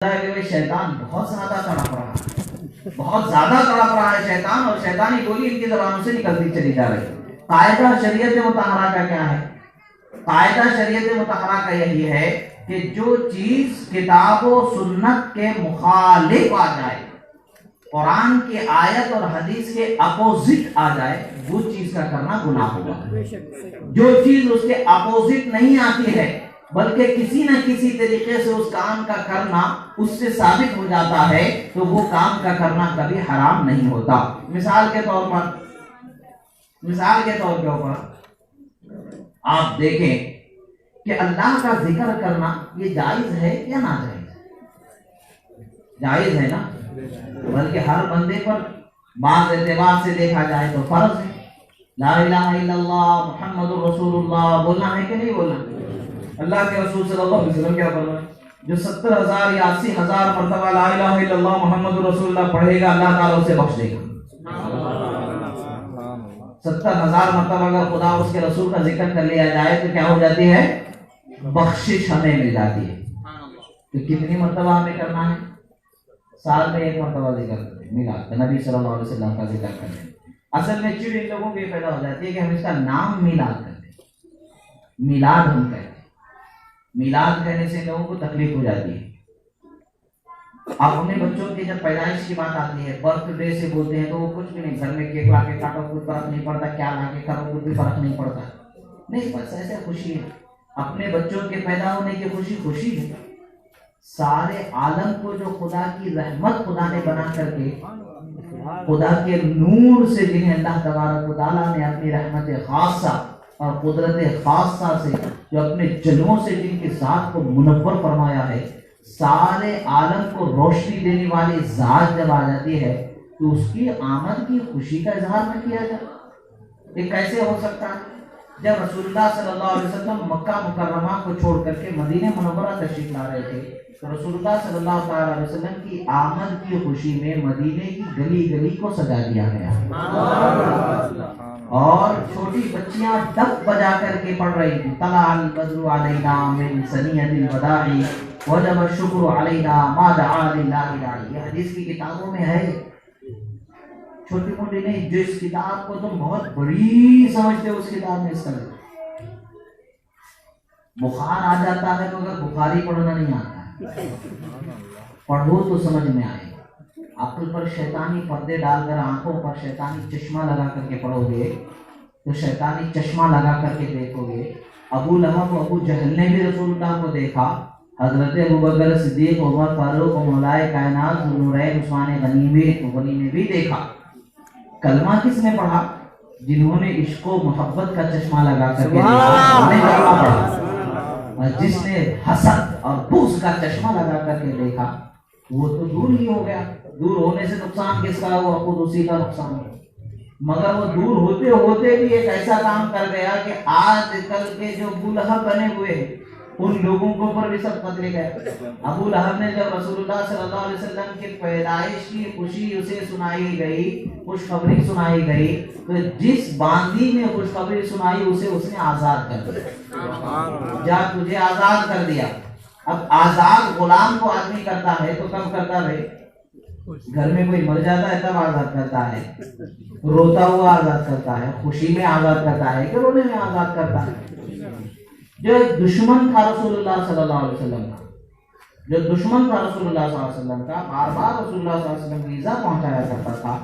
شیطان بہت زیادہ تڑپ رہا ہے، بہت زیادہ تڑپ رہا ہے شیطان، اور شیطانی گولی ان کی زبانوں سے نکلتی چلی جا رہی ہے۔ قاعدہ شریعت مطہرہ کا کیا ہے؟ قاعدہ شریعت مطہرہ کا یہی ہے کہ جو چیز کتاب و سنت کے مخالف آ جائے، قرآن کی آیت اور حدیث کے اپوزٹ آ جائے، وہ چیز کا کرنا گناہ ہوگا۔ جو چیز اس کے اپوزٹ نہیں آتی ہے بلکہ کسی نہ کسی طریقے سے اس کام کا کرنا اس سے ثابت ہو جاتا ہے، تو وہ کام کا کرنا کبھی حرام نہیں ہوتا۔ مثال کے طور کے اوپر آپ دیکھیں کہ اللہ کا ذکر کرنا یہ جائز ہے یا ناجائز؟ جائز ہے نا، بلکہ ہر بندے پر بعض اعتبار سے دیکھا جائے تو فرض ہے۔ لا الہ الا اللہ محمد رسول اللہ بولنا ہے کہ نہیں بولنا؟ اللہ کے رسول صلی اللہ علیہ وسلم کیا فرمایا؟ جو 70,000 یا 80,000 مرتبہ لا الہ الا اللہ محمد رسول اللہ پڑھے گا، اللہ تعالیٰ اسے بخش دے گا۔ 70,000 مرتبہ اگر خدا اس کے رسول کا ذکر کر لیا جائے تو کیا ہو جاتی ہے؟ بخشش ہمیں مل جاتی ہے۔ تو کتنی مرتبہ ہمیں کرنا ہے؟ سال میں 1 مرتبہ ذکر کریں، میلاد نبی صلی اللہ علیہ وسلم کا ذکر کریں۔ اصل میں چیز ان لوگوں کی پیدا ہو جاتی ہے کہ ہم اس کا نام میلاد کرتے ہیں، میلاد ہم کہتے ہیں۔ میلاد کہنے سے لوگوں کو تکلیف ہو جاتی ہے۔ آپ اپنے بچوں کی جب پیدائش کی بات آتی ہے، برتھ ڈے سے بولتے ہیں تو وہ کچھ بھی نہیں، گھر میں کیک لا کے کاٹو کوئی فرق نہیں پڑتا، کیا لا کے کرو کوئی بھی فرق نہیں پڑتا، نہیں، بس ایسے خوشی ہے۔ اپنے بچوں کے پیدا ہونے کی خوشی خوشی ہے۔ سارے عالم کو جو خدا کی رحمت خدا نے بنا کر کے، خدا کے نور سے جنہیں اللہ تبارک و تعالیٰ نے اپنی رحمت خاصہ اور قدرت خاصہ سے جو اپنے جلووں سے جن کی ذات کو منور فرمایا ہے، سارے عالم کو روشنی دینے والی ذات جب آ جاتی ہے تو اس کی آمد کی خوشی کا اظہار نہ کیا جائے، یہ کیسے ہو سکتا ہے؟ جب رسول اللہ صلی اللہ علیہ وسلم مکہ مکرمہ کو چھوڑ کر کے مدینہ منورہ تشریف لا رہے تھے تو رسول اللہ صلی اللہ تعالی علیہ وسلم کی آمد کی خوشی میں مدینے کی گلی گلی کو سجا دیا گیا، اور چھوٹی بچیاں ڈپ بجا کر کے پڑھ رہی تھی، طلع البدر علینا من ثنیۃ الوداع وجب الشکر علینا ما دعا للہ داعی۔ یہ حدیث کی کتابوں میں ہے، چھوٹی موٹی نہیں۔ جو اس کتاب کو تم بہت بڑی سمجھتے ہو، اس کتاب میں اس کا بخار آ جاتا ہے تو اگر بخاری پڑھنا نہیں آتا ہے، پڑھو تو سمجھ میں آئے۔ عقل پر شیطانی پردے ڈال کر، آنکھوں پر شیطانی چشمہ لگا کر کے پڑھو گے تو شیطانی چشمہ لگا کر کے دیکھو گے۔ ابو لہب و ابو جہل نے بھی رسول اللہ کو دیکھا، حضرت ابوبکر صدیق، عمر فاروق و مولائے کائنات ذوالنورین عثمان غنی نے بھی دیکھا۔ کلمہ کس نے پڑھا؟ جنہوں نے عشق و محبت کا چشمہ لگا کر کے دیکھا، اور جس نے حسد اور بغض کا چشمہ لگا کر کے دیکھا وہ تو دور ہی ہو گیا۔ دور ہونے سے نقصان کس کا ہوا؟ خود اسی کا نقصان ہوا۔ مگر وہ دور ہوتے ہوتے بھی ایک ایسا کام کر گیا کہ آج کل کے جو ابو لہب بنے ہوئے ہیں ان لوگوں کو پر بھی سب قتل گئے۔ ابو لہب نے جب رسول اللہ صلی اللہ علیہ وسلم کی پیدائش کی خوشی اسے سنائی گئی، خوشخبری سنائی گئی، تو جس باندی نے خوشخبری سنائی اسے اس نے آزاد کر دیا، جا تجھے آزاد کر دیا۔ اب آزاد غلام کو آدمی کرتا ہے تو کب کرتا ہے؟ گھر میں کوئی مر جاتا ہے تب آزاد کرتا ہے، روتا ہوا آزاد کرتا ہے، خوشی میں آزاد کرتا ہے کہ رونے میں آزاد کرتا ہے۔ جو ایک دشمن تھا رسول اللہ صلی اللہ علیہ وسلم کا، جو دشمن تھا رسول اللہ صلی اللہ علیہ وسلم کا، بار بار رسول اللہ صلی اللہ علیہ وسلم کو ایذا پہنچایا کرتا تھا،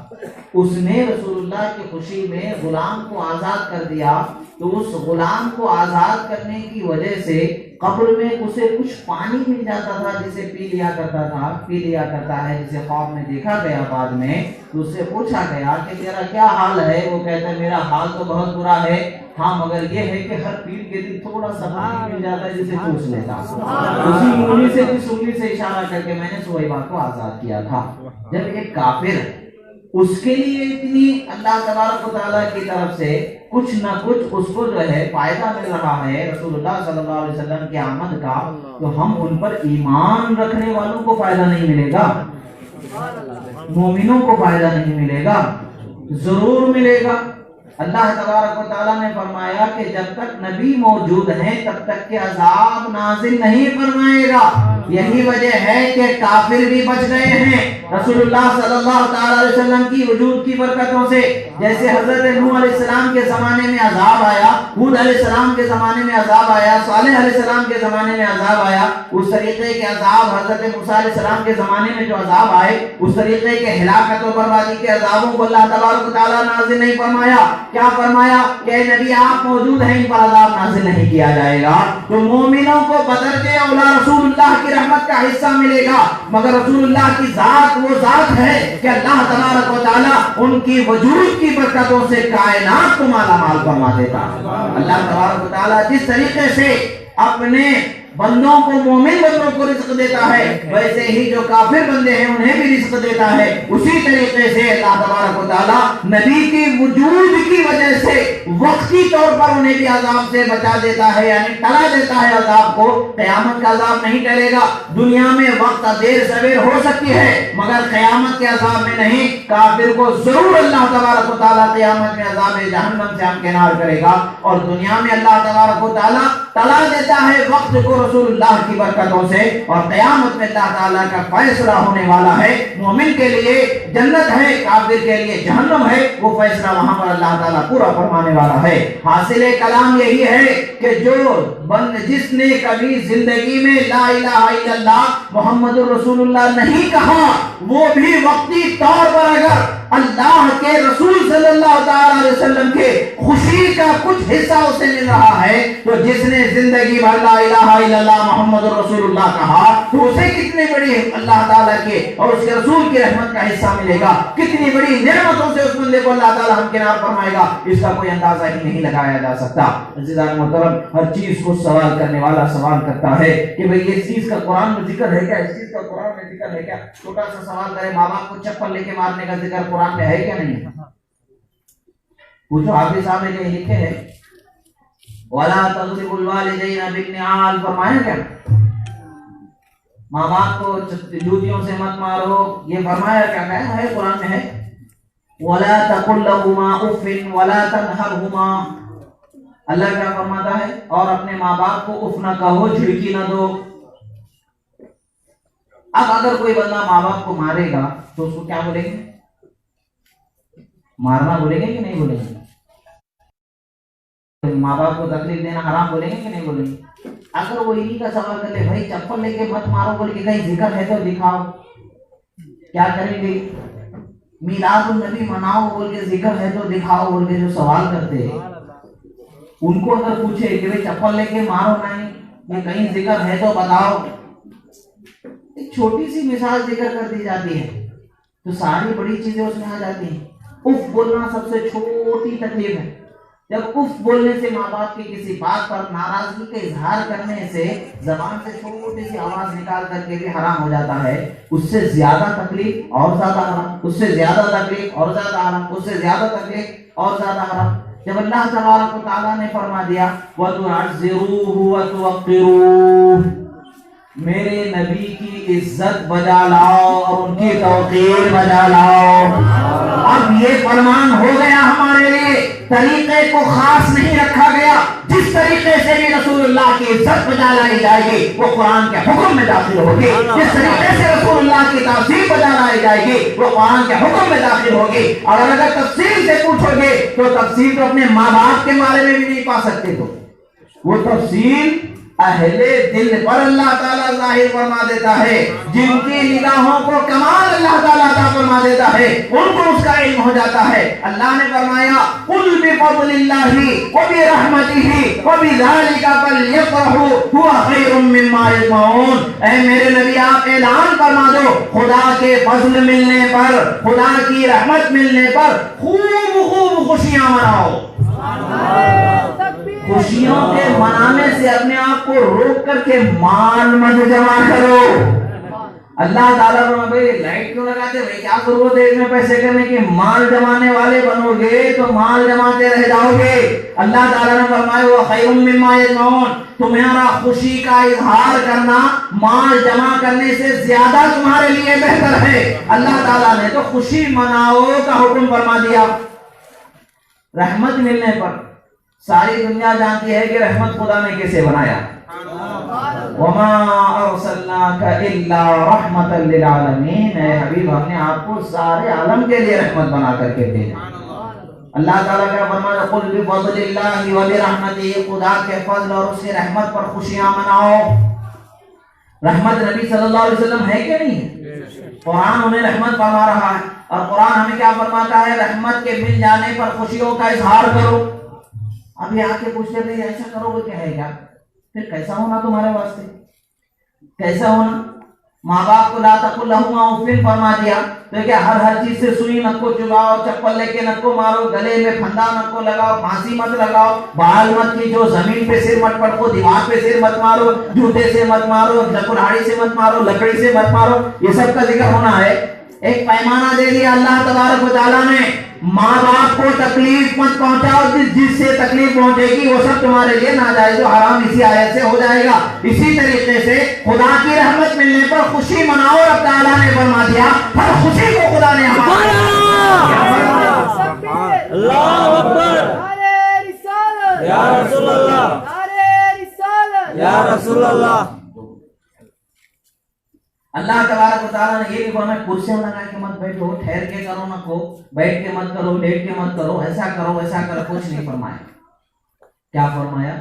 اس نے رسول اللہ کی خوشی میں غلام کو آزاد کر دیا، تو اس غلام کو آزاد کرنے کی وجہ سے قبر میں اسے کچھ پانی مل جاتا تھا جسے پی لیا کرتا ہے، جسے خواب میں دیکھا گیا بعد میں، تو اس سے پوچھا گیا کہ تیرا کیا حال ہے؟ وہ کہتا ہے میرا حال تو بہت برا ہے، ہاں مگر یہ ہے کہ ہر پیر کے دن تھوڑا سا پانی مل جاتا ہے جسے چوس لیتا، اسی انگلی سے کس انگلی سے اشارہ کر کے میں نے سہیبہ کو آزاد کیا تھا۔ جب ایک کافر اس کے لیے اتنی اللہ تبارک و تعالیٰ کی طرف سے کچھ نہ کچھ اس کو جو ہے فائدہ مل رہا ہے رسول اللہ صلی اللہ علیہ وسلم کی آمد کا، تو ہم ان پر ایمان رکھنے والوں کو فائدہ نہیں ملے گا؟ مومنوں کو فائدہ نہیں ملے گا؟ ضرور ملے گا۔ اللہ تبارک و تعالیٰ نے فرمایا کہ جب تک نبی موجود ہیں تب تک کہ عذاب نازل نہیں فرمائے گا. یہی وجہ ہے کہ کافر بھی بچ گئے ہیں رسول اللہ صلی اللہ تعالی علیہ وسلم کی وجود کی برکتوں سے. جیسے حضرت نوح علیہ السلام کے زمانے میں عذاب آیا, ہود علیہ السلام کے زمانے میں عذاب آیا, صالح علیہ السلام کے زمانے میں عذاب آیا, اس طریقے کے عذاب حضرت موسیٰ علیہ السلام کے زمانے میں جو عذاب آئے اس طریقے کے ہلاکت و بربادی کے عذابوں کو اللہ تبارک و تعالیٰ نازل نہیں فرمایا. کیا فرمایا کہ اے نبی آپ موجود ہیں, ان پر عذاب نازل نہیں کیا جائے گا. تو مومنوں کو بدر کے اولا رسول اللہ کی رحمت کا حصہ ملے گا, مگر رسول اللہ کی ذات وہ ذات ہے کہ اللہ تبارک و تعالیٰ ان کی وجود کی برکتوں سے کائنات کو مالا مال فرما دیتا. اللہ تبارک و تعالیٰ جس طریقے سے اپنے بندوں کو, مومن بندوں کو رزق دیتا ہے, ویسے ہی جو کافر بندے ہیں انہیں بھی رزق دیتا ہے. اسی طریقے سے اللہ تبارک و تعالیٰ نبی کی وجود کی وجہ سے وقتی طور پر انہیں بھی عذاب سے بچا دیتا ہے, یعنی ٹلا دیتا ہے عذاب کو. قیامت کا عذاب نہیں ٹلے گا. دنیا میں وقت دیر سویر ہو سکتی ہے مگر قیامت کے عذاب میں نہیں. کافر کو ضرور اللہ تبارک و تعالیٰ قیامت میں عذاب جہنم سے ہمکنار کرے گا, اور دنیا میں اللہ تبارک و تعالیٰ ٹلا دیتا ہے وقت کو رسول اللہ کی برکتوں سے, اور قیامت میں اللہ تعالیٰ کا فیصلہ ہونے والا ہے. مومن کے لیے جنت ہے, کافر کے لیے جہنم ہے. وہ فیصلہ وہاں پر اللہ تعالیٰ پورا فرمانے والا ہے. حاصل کلام یہی ہے کہ جو جس نے کبھی زندگی میں لا الہ الا اللہ محمد الرسول اللہ نہیں کہا, وہ بھی وقتی طور پر اگر اللہ کے رسول صلی اللہ تعالی علیہ وسلم کے خوشی کا کچھ حصہ اسے مل رہا ہے, تو جس نے زندگی بھر لا الہ الا اللہ محمد الرسول اللہ کہا تو اسے کتنی بڑی اللہ تعالیٰ کے اور اس کے رسول کی رحمت کا حصہ ملے گا, کتنی بڑی نعمتوں سے اس بندے کو اللہ تعالیٰ ہمکنار فرمائے گا, اس کا کوئی اندازہ ہی نہیں لگایا جا سکتا. عزیزان محترم, ہر چیز کو سوال کرنے والا سوال کرتا ہے کہ بھئی اس چیز کا قرآن میں ذکر ہے کیا, اس چیز کا قرآن میں ذکر ہے کیا. چھوٹا سا سوال کرے, ماں باپ کو چپل لے کے مارنے کا ذکر قرآن میں ہے کیا نہیں؟ پوچھو, حافظ صاحب نے لکھے ہیں وَلَا تَضْرِبُوا الْوَالِدَيْنَ بِالنِّعَالِ, فرمایا کیا ماں باپ کو جوتیوں سے مت مارو, یہ فرمایا کیا ہے قرآن میں ہے. وَلَا تَقُلْ لَهُمَا أُفٍّ وَلَا تَنْهَرْهُمَا, اللہ کیا فرماتا ہے, اور اپنے ماں باپ کو اف نہ کہو, جھڑکی نہ دو. اب اگر کوئی بندہ ماں باپ کو مارے گا تو اس کو کیا بولیں گے؟ مارنا بولیں گے کہ نہیں بولیں گے؟ ماں باپ کو تکلیف دینا حرام بولیں گے کہ نہیں بولیں گے؟ اگر وہ انہی کا سوال کر لے, بھائی چپل لے کے مت مارو بول کے کہیں ذکر ہے تو دکھاؤ, کیا کریں گے؟ میلاد النبی مناؤ بول کے ذکر ہے تو دکھاؤ بول کے جو سوال کرتے ہیں, ان کو اگر پوچھے کہ بھائی چپل لے کے مارو نہیں, یہ کہیں ذکر ہے تو بتاؤ, ایک چھوٹی سی مثال ذکر کر دی جاتی ہے تو ساری بڑی چیزیں اس میں آ جاتی ہیں. اف بولنا سب سے چھوٹی تکلیف ہے. جب اف بولنے سے, ماں باپ کی کسی بات پر ناراضگی کا اظہار کرنے سے زبان سے چھوٹی سی آواز نکال کر کے بھی حرام ہو جاتا ہے, اس سے زیادہ تکلیف اور زیادہ حرام, اس سے زیادہ تکلیف اور زیادہ حرام, اس سے زیادہ تکلیف اور زیادہ حرام. جب اللہ تبارک و تعالیٰ نے فرما دیا وَتُعَزِّرُوهُ وَتُوَقِّرُوهُ, میرے نبی کی عزت بجا لاؤ اور ان کی توقیر بجا لاؤ. اب یہ فرمان ہو گیا ہمارے لیے, طریقے کو خاص نہیں رکھا گیا. جس طریقے سے بھی رسول اللہ کی عزت بجا لائی جائے گی وہ قرآن کے حکم میں داخل ہوگی. جس طریقے سے رسول اللہ کی تعظیم بجا لائی جائے گی وہ قرآن کے حکم میں داخل ہوگی. اور اگر تفصیل سے پوچھو گے تو تفصیل تو اپنے ماں باپ کے بارے میں بھی نہیں پا سکتے, تو وہ تفصیل اہل دل پر اللہ تعالیٰ ظاہر فرما دیتا ہے. جن کی نگاہوں کو کمال اللہ تعالیٰ عطا فرما دیتا ہے ان کو اس کا علم ہو جاتا ہے. اللہ نے فرمایا قُلْ بِفَضْلِ اللَّهِ وَبِرَحْمَتِهِ وَبِذَلِكَ فَلْيَفْرَحُوا هُوَ خَيْرٌ مِّمَّا يَجْمَعُونَ. اے میرے نبی آپ اعلان فرما دو, خدا کے فضل ملنے پر, خدا کی رحمت ملنے پر خوب خوشیاں مناؤ. خوشیوں کے منانے سے اپنے آپ کو روک کر کے مال مت جمع کرو. اللہ تعالیٰ فرماتا بھائی لائٹ کیوں لگاتے, بھائی کیا ضرورت ہے اس میں پیسے کرنے کی, مال جمانے والے بنو گے تو مال جماتے رہ جاؤ گے. اللہ تعالیٰ نے فرمایا وہ خیر مما یجمعون, تمہارا خوشی کا اظہار کرنا مال جمع کرنے سے زیادہ تمہارے لیے بہتر ہے. اللہ تعالیٰ نے تو خوشی مناؤ کا حکم فرما دیا. رحمت ملنے پر ساری دنیا جانتی ہے کہ رحمت خدا نے کیسے بنایا. وما ارسلناک الا رحمتا للعالمین، اے حبیب ہم نے آپ کو سارے عالم کے لیے رحمت بنا کر کے بھیجا. اللہ تعالیٰ کا فرمان ہے قل بفضل اللہ وبرحمتہ، خدا کے فضل اور اس کی رحمت پر خوشیاں مناؤ. رحمت نبی صلی اللہ علیہ وسلم ہے کہ نہیں ہے؟ قرآن انہیں رحمت فرما رہا ہے، اور قرآن ہمیں کیا فرماتا ہے؟ رحمت کے مل جانے پر خوشیوں کا اظہار کرو. ابھی آ کے پوچھتے تھے ایسا کرو گے کیا ہے کیا؟ پھر کیسا ہونا تمہارے واسطے؟ کیسا ہونا؟ ماں باپ کو لا تقل لہما اف فرما دیا تو کیا ہر چیز سے سوئی نک کو چباؤ، چپل لے کے نک کو مارو، گلے میں پھندا نک کو لگاؤ، پھانسی مت لگاؤ، بال مت کھینچو، زمین پہ سر مت پٹکو، دیوار پہ سر مت مارو، جوتے سے مت مارو، کلہاڑی سے مت مارو، لکڑی سے مت مارو. یہ سب کا ذکر ہونا ہے. ایک پیمانہ دے دیا اللہ تبارک و تعالیٰ نے، ماں باپ کو تکلیف مت پہنچاؤ، جس سے تکلیف پہنچے گی وہ سب تمہارے لیے ناجائز و حرام اسی آیت سے ہو جائے گا. اسی طریقے سے خدا کی رحمت ملنے پر خوشی مناؤ، رب تعالیٰ نے فرما دیا ہر خوشی کو خدا نے اللہ اکبر، یا رسول اللہ، یا رسول اللہ. اللہ تبارک و تعالیٰ نے یہ بھی فرمایا کرسیاں لگا کے مت بیٹھو، ٹھہر کے کرو نہ کو، بیٹھ کے مت کرو، لیٹ کے مت کرو، ایسا کرو ویسا کرو، کچھ نہیں فرمایا. کیا فرمایا؟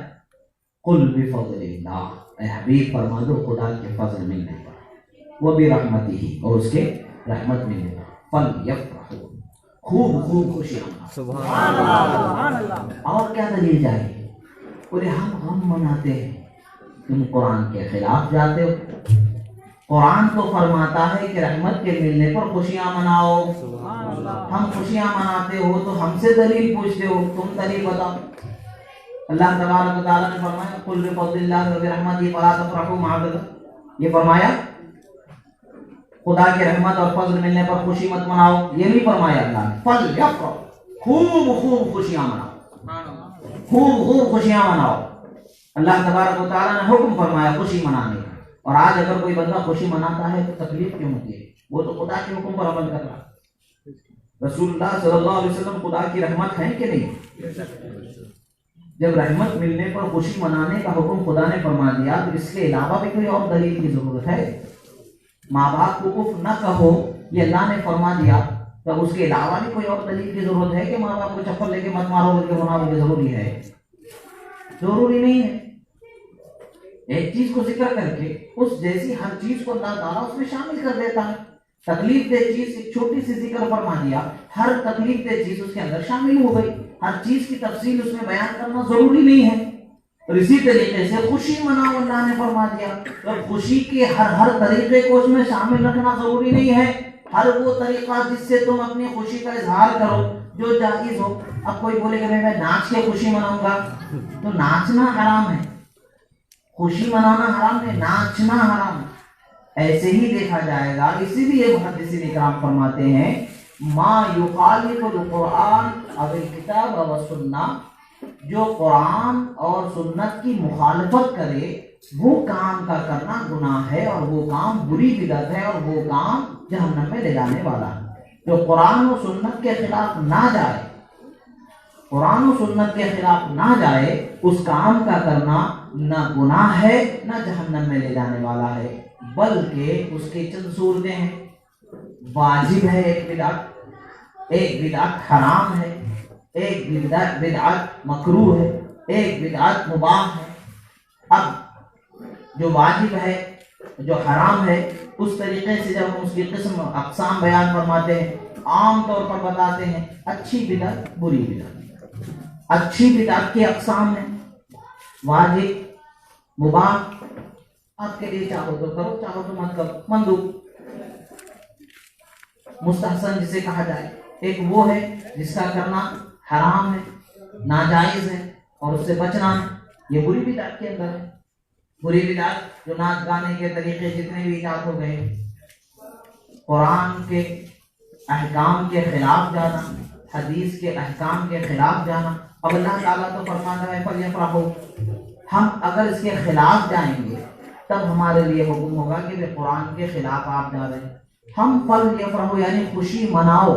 قل بفضل اللہ، اے حبیب فرما دو خدا کے فضل ملنے پر، وہ بھی رحمتی اور اس کے رحمت ملنے پر فلیفرحوا، خوب خوب خوشیاں مناؤ. سبحان اللہ. اور کیا دلیل چاہیے؟ بولے ہم غم مناتے ہیں، تم قرآن کے خلاف جاتے ہو. قرآن تو فرماتا ہے کہ رحمت کے ملنے پر خوشیاں مناؤ. ہم خوشیاں مناتے ہو تو ہم سے دلیل پوچھتے ہو، تم دلیل بتاؤ. اللہ تبارک و تعالیٰ نے فرمایا قل بفضل اللہ وبرحمتہ فلا تفرحوا مع الذین، یہ فرمایا خدا کی رحمت اور فضل ملنے پر خوشی مت مناؤ، یہ نہیں فرمایا اللہ نے. فلیفرحوا، خوب خوب خوشیاں مناؤ، خوب خوب خوشیاں مناؤ. اللہ تبارک و تعالیٰ نے حکم فرمایا خوشی منانے کا. اور آج اگر کوئی بندہ خوشی مناتا ہے تو تکلیف کیوں ہوتی ہے؟ وہ تو خدا کے حکم پر عمل کر رہا ہے. رسول اللہ صلی اللہ علیہ وسلم خدا کی رحمت ہے کہ نہیں؟ جب رحمت ملنے پر خوشی منانے کا حکم خدا نے فرما دیا تو اس کے علاوہ بھی کوئی اور دلیل کی ضرورت ہے؟ ماں باپ کو کفر نہ کہو یہ اللہ نے فرما دیا تو اس کے علاوہ بھی کوئی اور دلیل کی ضرورت ہے کہ ماں باپ کو چپل لے کے مت مارو بول کے ہونا مجھے ضروری ہے؟ ضروری نہیں ہے. ایک چیز کو ذکر کر کے اس جیسی ہر چیز کو اللہ تعالیٰ اس میں شامل کر دیتا ہے. تکلیف دہ چیز ایک چھوٹی سی ذکر فرما دیا، ہر تکلیف دہ چیز اس کے اندر شامل ہو گئی. ہر چیز کی تفصیل اس میں بیان کرنا ضروری نہیں ہے. اور اسی طریقے سے خوشی مناؤ اللہ نے فرما دیا، اور خوشی کے ہر طریقے کو اس میں شامل رکھنا ضروری نہیں ہے. ہر وہ طریقہ جس سے تم اپنی خوشی کا اظہار کرو جو جائز ہو. اب کوئی بولے کہ میں ناچ کے خوشی مناؤں گا تو ناچنا حرام ہے، خوشی منانا حرام ہے، ناچنا حرام ہے. ایسے ہی دیکھا جائے گا. اسی لیے محدثین اکرام فرماتے ہیں ما یخالف القرآن او الکتاب و سنہ، جو قرآن اور سنت کی مخالفت کرے وہ کام کا کرنا گناہ ہے، اور وہ کام بری بدعت ہے، اور وہ کام جہنم میں لے جانے والا ہے. جو قرآن و سنت کے خلاف نہ جائے، قرآن و سنت کے خلاف نہ جائے، اس کام کا کرنا نہ گناہ ہے نہ جہنم میں لے جانے والا ہے، بلکہ اس کے چند صورتیں ہیں. واجب ہے ایک بدعت حرام ہے، ایک بدعت مکروہ ہے، ایک بدعت مباح ہے. اب جو واجب ہے جو حرام ہے اس طریقے سے جب ہم اس کی قسم اقسام بیان فرماتے ہیں عام طور پر بتاتے ہیں اچھی بدعت بری بدعت. اچھی بدعت کی اقسام ہیں واجب، مباح، آپ کے لیے چاہو تو کرو چاہو تو مت کرو، مندوب، مستحسن جسے کہا جائے. ایک وہ ہے جس کا کرنا حرام ہے، ناجائز ہے اور اس سے بچنا ہے، یہ بری بدعت کے اندر ہے. بری بدعت جو ناچ گانے کے طریقے جتنے بھی ایجاد ہو گئے، قرآن کے احکام کے خلاف جانا، حدیث کے احکام کے خلاف جانا. اب اللہ تعالیٰ تو فرماتا ہے فَلْيَفْرَحُوا، ہم اگر اس کے خلاف جائیں گے تب ہمارے لیے حکم ہوگا کہ قرآن کے خلاف آپ جا رہے ہیں. ہم فَلْيَفْرَحُوا یعنی خوشی مناؤ،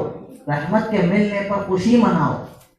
رحمت کے ملنے پر خوشی مناؤ.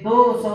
200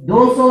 200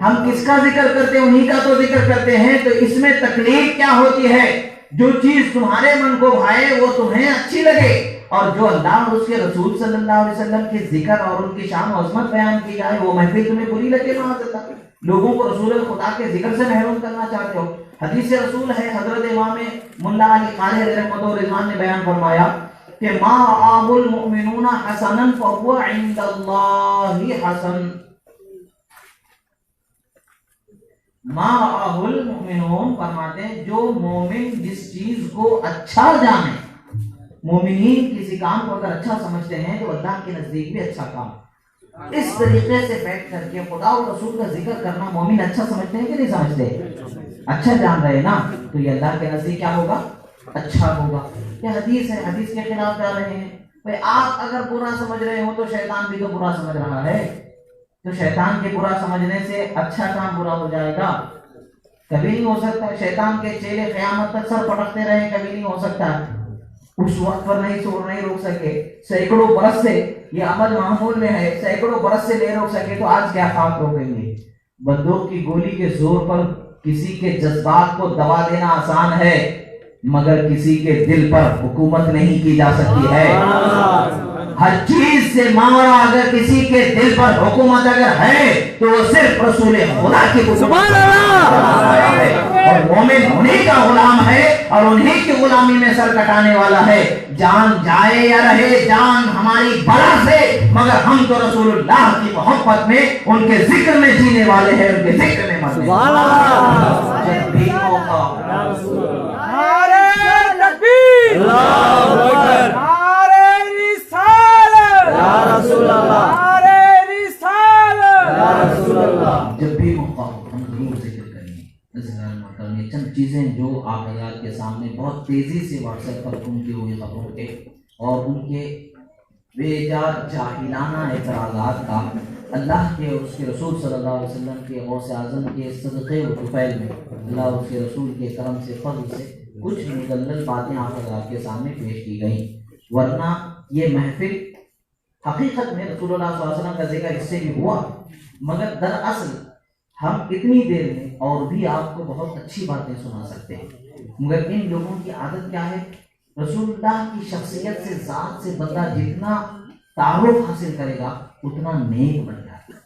ہم کس کا ذکر کرتے ہیں؟ انہی کا تو ذکر کرتے ہیں. تو اس میں تکلیف کیا ہوتی ہے؟ جو چیز تمہارے من کو بھائے وہ تمہیں اچھی لگے، اور جو اللہ اور اس کے رسول صلی اللہ علیہ وسلم کے ذکر اور ان کی شان و عظمت بیان کی جائے وہ محفل تمہیں بری لگے. معاذ اللہ، لوگوں کو رسول خدا کے ذکر سے محروم کرنا چاہتے ہو. حدیث رسول ہے، حضرت امام ملا علی قاری علیہ رحمۃ و رضوان نے بیان فرمایا کہ ما رآہ المؤمنون حسنا فهو عند اللہ حسن. ما رآہ المؤمنون فرماتے ہیں جو مومن جس چیز کو اچھا جانے، مومنین کسی کام کو اگر اچھا سمجھتے ہیں تو اللہ کے نزدیک بھی اچھا کام. اس طریقے سے بیٹھ کر کے خدا اور رسول کا ذکر کرنا مومن اچھا سمجھتے ہیں کہ نہیں سمجھتے؟ اچھا جان رہے نا، تو یہ اللہ کے نزدیک کیا ہوگا؟ اچھا ہوگا. یہ حدیث ہے، حدیث کے خلاف جا رہے ہیں. بھئی آپ اگر برا سمجھ رہے ہو تو شیطان بھی تو برا سمجھ رہا ہے. تو شیطان کے برا سمجھنے سے اچھا کام برا ہو جائے گا؟ کبھی نہیں ہو سکتا. شیطان کے چیلے قیامت تک سر پٹکتے رہے، کبھی نہیں ہو سکتا. اس وقت پر نہیں روک سکے، سینکڑوں برس سے یہ عمل معمول میں ہے، سینکڑوں برس سے نہیں روک سکے تو آج کیا خاک روکیں گے؟ بندوق کی گولی کے زور پر کسی کے جذبات کو دبا دینا آسان ہے، مگر کسی کے دل پر حکومت نہیں کی جا سکتی ہے. ہر چیز سے ماورا اگر کسی کے دل پر حکومت اگر ہے تو وہ صرف رسول خدا کی حکومت ہے، اور مومن انہی کا غلام ہے اور انہی کی غلامی میں سر کٹانے والا ہے. جان جائے یا رہے، جان ہماری بلا سے، مگر ہم تو رسول اللہ کی محبت میں، ان کے ذکر میں جینے والے ہیں، ان کے ذکر میں مرنے والے ہیں. جب بھی موقع جب بھی موقع ہم ضرور ذکر کریں گے. چند چیزیں جو آپ حضرات کے سامنے بہت تیزی سے واٹس ایپ پر گھومتی ہوئی خبروں کے اور ان کے بے جا جاہلانہ اعتراضات کا اللہ کے اور اس کے رسول صلی اللہ علیہ وسلم کے غوث اعظم کے صدقے و طفیل میں اللہ اور اس کے رسول کے کرم سے فضل سے کچھ مدلل باتیں آپ حضرات کے سامنے پیش کی گئیں. ورنہ یہ محفل حقیقت میں رسول اللہ صلی اللہ علیہ وسلم کا ذکر اس سے بھی ہوا، مگر دراصل ہم اتنی دیر میں اور بھی آپ کو بہت اچھی باتیں سنا سکتے ہیں. مگر ان لوگوں کی عادت کیا ہے؟ رسول اللہ کی شخصیت سے، ذات سے بندہ جتنا تعارف حاصل کرے گا اتنا نیک بن جائے گا،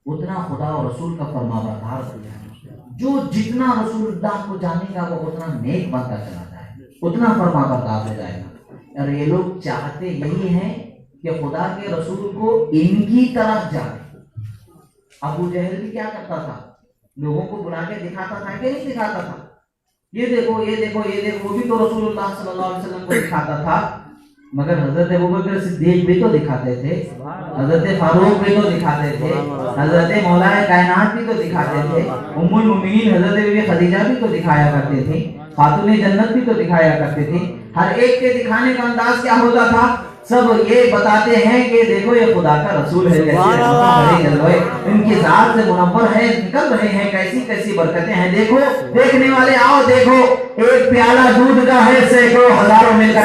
اتنا خدا اور رسول کا فرما بردار ہو جائے گا. جو جتنا رسول اللہ کو جانے گا وہ اتنا نیک بنتا چلا جائے گا، اتنا فرما بردار ہو جائے گا. اور یہ لوگ چاہتے یہی ہیں کہ خدا کے رسول کو ان کی طرف جائے. ابو جہل بھی کیا کرتا تھا؟ لوگوں کو بلا کے دکھاتا تھا کہ نہیں دکھاتا تھا؟ یہ دیکھو یہ دیکھو یہ دیکھو. وہ بھی تو رسول اللہ صلی اللہ علیہ وسلم کو دکھاتا تھا، مگر حضرت ابوبکر صدیق بھی تو دکھاتے تھے، حضرت فاروق بھی تو دکھاتے تھے، حضرت مولا کائنات بھی تو دکھاتے تھے، ام المؤمنین حضرت بی بی خدیجہ بھی تو دکھایا کرتے تھے، خاتون جنت بھی تو دکھایا کرتے تھے. ہر ایک کے دکھانے کا انداز کیا ہوتا تھا؟ سب یہ بتاتے ہیں کہ دیکھو یہ خدا کا رسول ہے، ان کی ذات سے منور ہے، نکل رہے ہیں، کیسی کیسی برکتیں ہیں. دیکھو دیکھنے والے آؤ دیکھو، ایک پیالہ دودھ کا ہے، سینکڑوں ہزاروں مل کر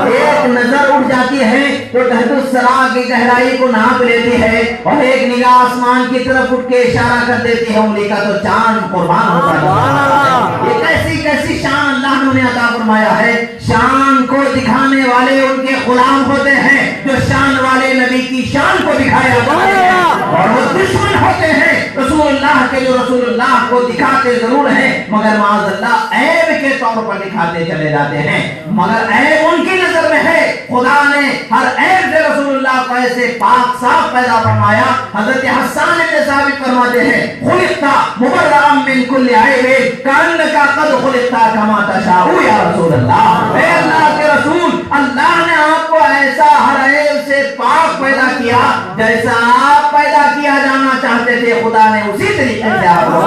ایک نظر اٹھ جاتی ہے تو تحت الثری کی گہرائی کو ناپ لیتی ہے، اور ایک نگاہ آسمان کی طرف اٹھ کے اشارہ کر دیتی ہے انگلی کا تو چاند قربان ہوتا ہے. یہ کیسی کیسی شان اللہ نے عطا فرمایا ہے. شان کو دکھانے والے ان کے غلام ہوتے ہیں، جو شان والے نبی کی شان کو دکھایا کرتے ہیں، اور وہ دشمن ہوتے ہیں رسول اللہ کے، جو رسول اللہ کو دکھاتے ضرور ہیں مگر معاذ اللہ عیب کے طور پر دکھاتے چلے جاتے ہیں. مگر عیب ان کی نظر میں ہے. خدا نے ہر عیب سے رسول اللہ کو ایسے پاک صاف پیدا فرمایا. حضرت حسان نے ثابت فرماتے ہیں خلقت مبرئا من کل عیب کانک قد خلقت کما تشاء یا رسول اللہ. اے اللہ کے رسول، اللہ نے آپ کو ایسا ہر عیب سے پاک پیدا کیا جیسا آپ پیدا کیا جانا چاہتے تھے، خدا نے اسی طریقے سے آپ کو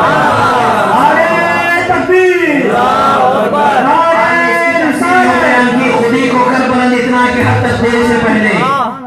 خودی کو کر بلند اتنا کہ حد تک دینے سے پہلے،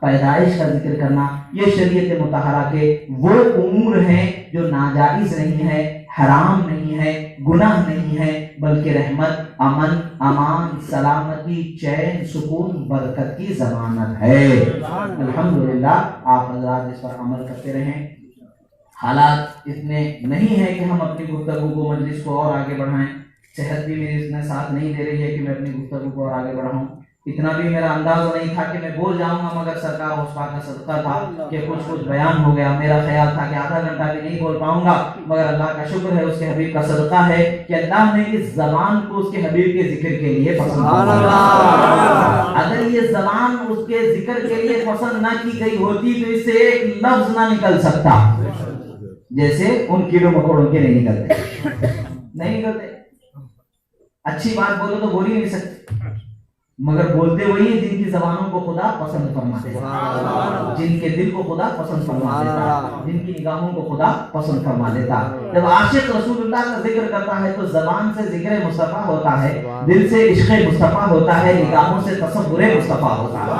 پیدائش کا ذکر کرنا، یہ شریعت مطہرہ کے وہ امور ہیں جو ناجائز نہیں ہے، حرام نہیں ہے، گناہ نہیں ہے، بلکہ رحمت، امن، امان، سلامتی، چین، سکون، برکت کی ضمانت ہے۔ الحمدللہ آپ حضرات اس پر عمل کرتے رہیں۔ حالات اتنے نہیں ہے کہ ہم اپنی گفتگو کو، مجلس کو اور آگے بڑھائیں، صحت بھی میری اتنا ساتھ نہیں دے رہی ہے کہ میں اپنی گفتگو کو اور آگے بڑھاؤں، اتنا بھی میرا انداز نہیں تھا کہ میں بول جاؤں گا، مگر سرکار مصطفیٰ کا صدقہ تھا کہ کچھ بیان ہو گیا۔ میرا خیال تھا کہ آدھا گھنٹہ بھی نہیں بول پاؤں گا، مگر اللہ کا شکر ہے، اس کے حبیب کا صدقہ ہے کہ اللہ نے اس زبان کو اس کے حبیب کے ذکر کے لیے پسند کیا۔ اگر یہ زبان اس کے ذکر کے لیے پسند نہ کی گئی ہوتی تو اس سے ایک لفظ نہ نکل سکتا، جیسے ان کیڑوں مکوڑوں کے نہیں نکلتے۔ اچھی بات بولو تو بول ہی نہیں سکتے، مگر بولتے وہی ہیں جن کی زبانوں کو خدا پسند فرما دیتا، جن کے دل کو خدا پسند فرما دیتا، جن کی نگاہوں کو خدا پسند فرما دیتا۔ جب عاشق رسول اللہ کا ذکر کرتا ہے تو زبان سے ذکر مصطفیٰ ہوتا ہے، دل سے عشق مصطفیٰ ہوتا ہے، نگاہوں سے تصور مصطفیٰ ہوتا ہے۔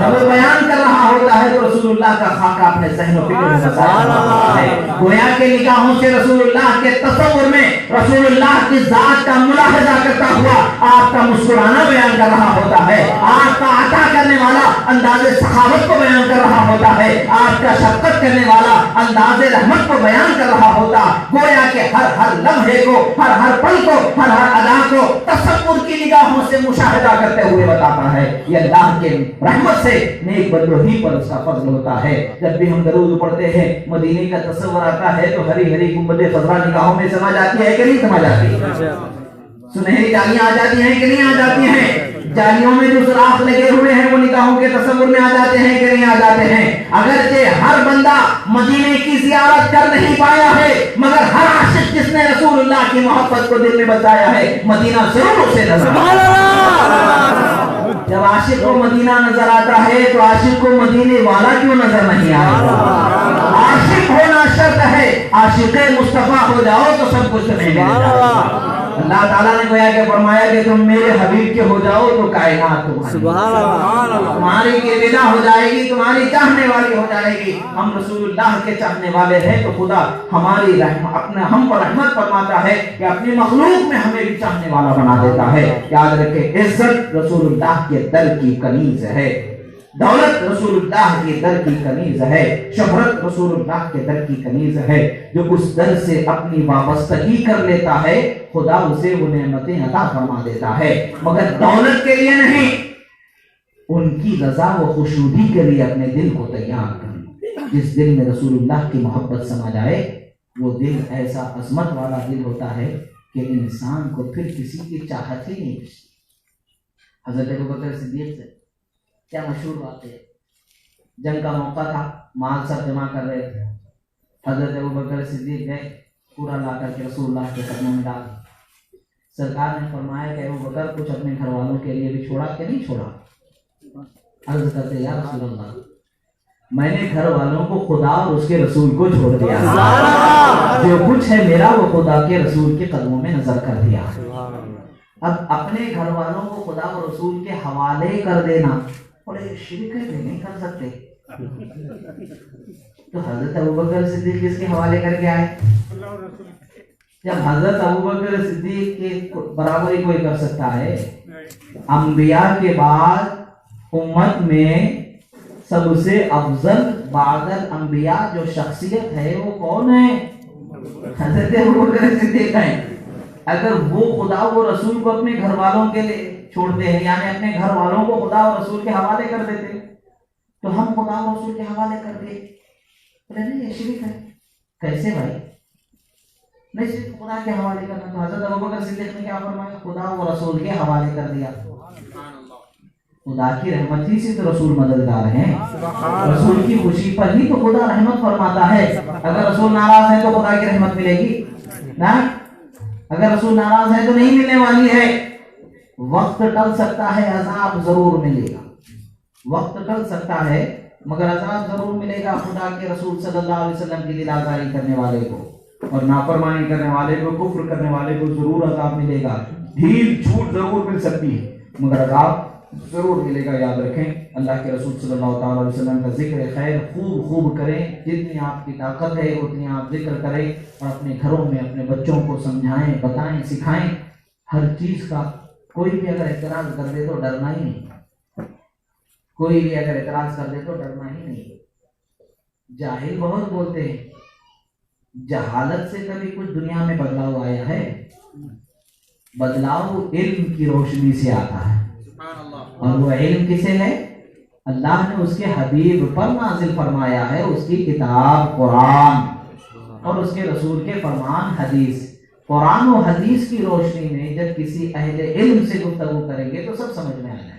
جب وہ بیان کر رہا ہوتا ہے تو رسول اللہ کا خاکہ اپنے ذہن و فکر میں بسایا ہے، گویا کے نگاہوں سے رسول اللہ کے تصور میں رسول اللہ کی ذات کا ملاحظہ کرتا ہوا آپ کا مسکرانا بیان کر رہا ہوتا ہے، آپ کا عطا کرنے والا انداز سخاوت کو بیان کر رہا ہوتا ہے، آپ کا شفقت کرنے والا انداز رحمت کو بیان کر رہا ہوتا، گویا کہ ہر لمحے کو، ہر پل کو، ہر ادا کو تصور کی نگاہوں سے مشاہدہ کرتے ہوئے بتاتا ہے۔ یہ اللہ کے رحمت سے نیک بندوں ہی پر اس کا فضل ہوتا ہے۔ جب بھی ہم درود پڑھتے ہیں مدینے کا تصور آتا ہے تو ہری ہری گنبد خضرا نگاہوں میں سما جاتی ہے کہ نہیں سما جاتی؟ سنہری جالیاں آ جاتی ہیں کہ نہیں آ جاتی ہیں؟ جالیوں میں جو سوراخ لگے ہوئے ہیں وہ نگاہوں کے تصور میں آ جاتے ہیں کہ نہیں آ جاتے ہیں؟ اگرچہ ہر بندہ مدینے کی زیارت کر نہیں پایا ہے، مگر ہر عاشق جس نے رسول اللہ کی محبت کو دل میں بسایا ہے مدینہ ضرور اسے نظر آتا ہے۔ جب عاشق کو مدینہ نظر آتا ہے تو عاشق کو مدینے والا کیوں نظر نہیں آتا؟ عاشق ہونا شرط ہے، عاشق مصطفیٰ ہو جاؤ تو سب کچھ تمہیں مل جائے گا۔ اللہ تعالیٰ نے گویا کہ فرمایا کہ تم میرے حبیب کے ہو جاؤ تو کائنات تمہاری کی بنا ہو جائے گی، تمہاری چاہنے والی ہو جائے گی۔ ہم رسول اللہ کے چاہنے والے ہیں تو خدا ہماری اپنے ہم پر رحمت فرماتا ہے کہ اپنی مخلوق میں ہمیں بھی چاہنے والا بنا دیتا ہے۔ یاد رکھیں، عزت رسول اللہ کے در کی کنیز ہے، دولت رسول اللہ کے در کی کنیز ہے، شہرت رسول اللہ کے در کی کنیز ہے۔ جو اس در سے اپنی وابستگی کر لیتا ہے خدا اسے وہ نعمتیں عطا فرما دیتا ہے، مگر دولت کے لیے نہیں، ان کی رضا و خوشنودی کے لیے اپنے دل کو تیار کریں۔ جس دل میں رسول اللہ کی محبت سما جائے وہ دل ایسا عظمت والا دل ہوتا ہے کہ انسان کو پھر کسی کی چاہت ہی نہیں بچتی۔ حضرت ابوبکر صدیق سے کیا مشہور بات ہے، جنگ کا موقع تھا، مال سب جمع کر رہے تھے، حضرت ابوبکر صدیق گئے، پورا لا کر کے رسول اللہ کے قدموں میں ڈال۔ سرکار نے فرمایا کہ ابوبکر کچھ اپنے گھر والوں کے لیے بھی چھوڑا کہ نہیں چھوڑا؟ عرض کرتے یا رسول اللہ، میں نے گھر والوں کو خدا اور اس کے رسول کو چھوڑ دیا، جو کچھ ہے میرا وہ خدا کے رسول کے قدموں میں نظر کر دیا۔ اب اپنے گھر والوں کو خدا اور رسول کے حوالے کر دینا اور یہ شرک ہے، نہیں کر سکتے، تو حضرت ابوبکر صدیق کس کے حوالے کر کے آئے؟ جب حضرت ابوبکر صدیق کے برابری کوئی کر سکتا ہے، انبیاء کے بعد امت میں سب سے افضل بعد الانبیاء جو شخصیت ہے وہ کون ہے؟ حضرت ابوبکر صدیق ہیں۔ اگر وہ خدا و رسول کو اپنے گھر والوں کے لیے چھوڑتے ہیں، یعنی اپنے گھر والوں کو خدا و رسول کے حوالے کر دیتے، تو ہم خدا و رسول کے حوالے کر دیے، نہیں یہ شرک ہے۔ کیسے بھائی؟ نہیں صرف خدا کے حوالے کرنا، تو حضرت ابوبکر صدیق نے کیا فرمایا؟ خدا و رسول کے حوالے کر دیا۔ خدا کی رحمت ہی سے تو رسول مددگار ہیں، رسول کی خوشی پر ہی تو خدا رحمت فرماتا ہے۔ اگر رسول ناراض ہے تو خدا کی رحمت ملے گی نا؟ اگر رسول ناراض ہے تو نہیں ملنے والی ہے۔ وقت ٹل سکتا ہے، عذاب ضرور ملے گا، وقت ٹل سکتا ہے مگر عذاب ضرور ملے گا۔ خدا کے رسول صلی اللہ علیہ وسلم کی دل آزاری کرنے والے کو اور نافرمانی کرنے والے کو، کفر کرنے والے کو ضرور عذاب ملے گا، ڈھیل چھوٹ ضرور مل سکتی ہے مگر عذاب ضرور ملے گا، یاد رکھیں۔ اللہ کے رسول صلی اللہ تعالیٰ علیہ وسلم کا ذکر خیر خوب کریں، جتنی آپ کی طاقت ہے اتنی آپ ذکر کریں، اور اپنے گھروں میں اپنے بچوں کو سمجھائیں، بتائیں، سکھائیں۔ ہر چیز کا کوئی بھی اگر اعتراض کر دے تو ڈرنا ہی نہیں، کوئی بھی اگر اعتراض کر دے تو ڈرنا ہی نہیں۔ جاہل بہت بولتے ہیں، جہالت سے کبھی کچھ دنیا میں بدلاؤ آیا ہے؟ بدلاؤ علم کی روشنی سے آتا ہے، اور وہ علم کسے ہے؟ اللہ نے اس کے حبیب پر نازل فرمایا ہے، اس کی کتاب قرآن اور اس کے رسول کے فرمان حدیث۔ قرآن و حدیث کی روشنی میں جب کسی اہل علم سے گفتگو کریں گے تو سب سمجھ میں آ جائے۔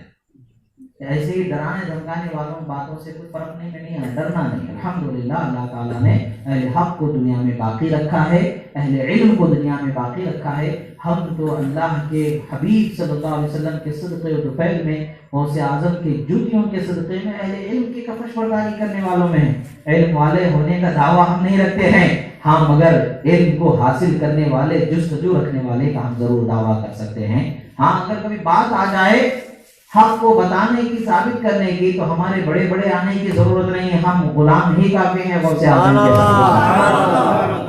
ایسے ہی ڈرانے دھمکانے والوں باتوں سے کوئی فرق نہیں ہے، ڈرنا نہیں۔ الحمدللہ اللہ تعالیٰ نے اہل حق کو دنیا میں باقی رکھا ہے، اہل علم کو دنیا میں باقی رکھا ہے۔ ہم تو اللہ کے حبیب صلی اللہ علیہ وسلم کے صدقے و طفیل میں، غوث اعظم کے جوتیوں کے صدقے میں، اہل علم کی کفش برداری کرنے والوں میں ہیں۔ علم والے ہونے کا دعویٰ ہم نہیں رکھتے ہیں، ہاں مگر علم کو حاصل کرنے والے، جستجو رکھنے والے کا ہم ضرور دعویٰ کر سکتے ہیں۔ ہاں اگر کبھی بات آ جائے حق کو بتانے کی، ثابت کرنے کی، تو ہمارے بڑے بڑے آنے کی ضرورت نہیں ہے، ہم غلام ہی کافی ہیں غوث اعظم کے۔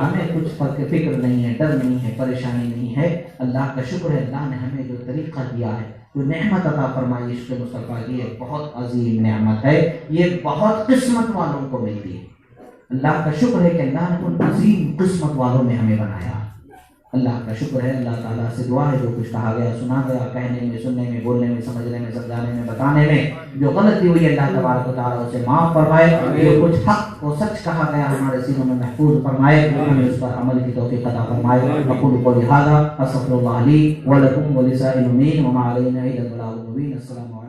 ہمیں کچھ فکر نہیں ہے، ڈر نہیں ہے، پریشانی نہیں ہے۔ اللہ کا شکر ہے، اللہ نے ہمیں جو طریقہ دیا ہے، جو نعمت عطا فرمائی عشق مصطفیٰ کی، یہ بہت عظیم نعمت ہے، یہ بہت قسمت والوں کو ملتی ہے۔ اللہ کا شکر ہے کہ اللہ نے ان عظیم قسمت والوں میں ہمیں بنایا۔ اللہ کا شکر ہے، اللہ تعالیٰ سے دعا ہے جو کچھ کہا گیا، سنا گیا، کہنے میں، سننے میں، بولنے میں، سمجھنے میں، سمجھانے میں، بتانے میں جو غلطی ہوئی اللہ تبارک و تعالیٰ اسے معاف فرمائے، جو کچھ حق و سچ کہا گیا ہمارے سینوں میں محفوظ فرمائے، ہمیں اس پر عمل کی توفیق عطا فرمائے۔ اقول قولی ھذا استغفر اللہ لی ولکم ولسائر المؤمنین وما علینا الا البلاغ المبین۔ السلام علیکم۔